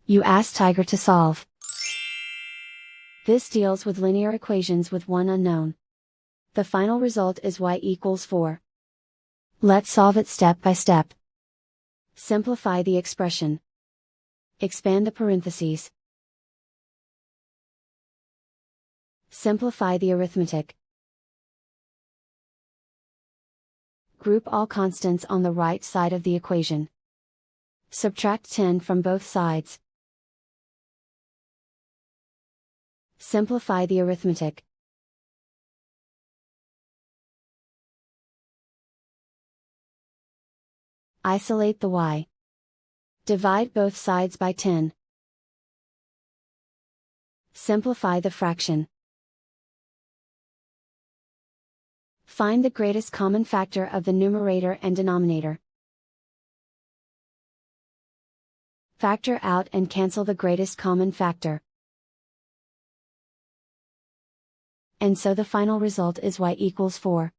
You ask Tiger to solve. This deals with linear equations with one unknown. The final result is y=4. Let's solve it step by step. Simplify the expression. Expand the parentheses. Simplify the arithmetic. Group all constants on the right side of the equation. Subtract 10 from both sides. Simplify the arithmetic. Isolate the y. Divide both sides by 10. Simplify the fraction. Find the greatest common factor of the numerator and denominator. Factor out and cancel the greatest common factor. And so the final result is y=4.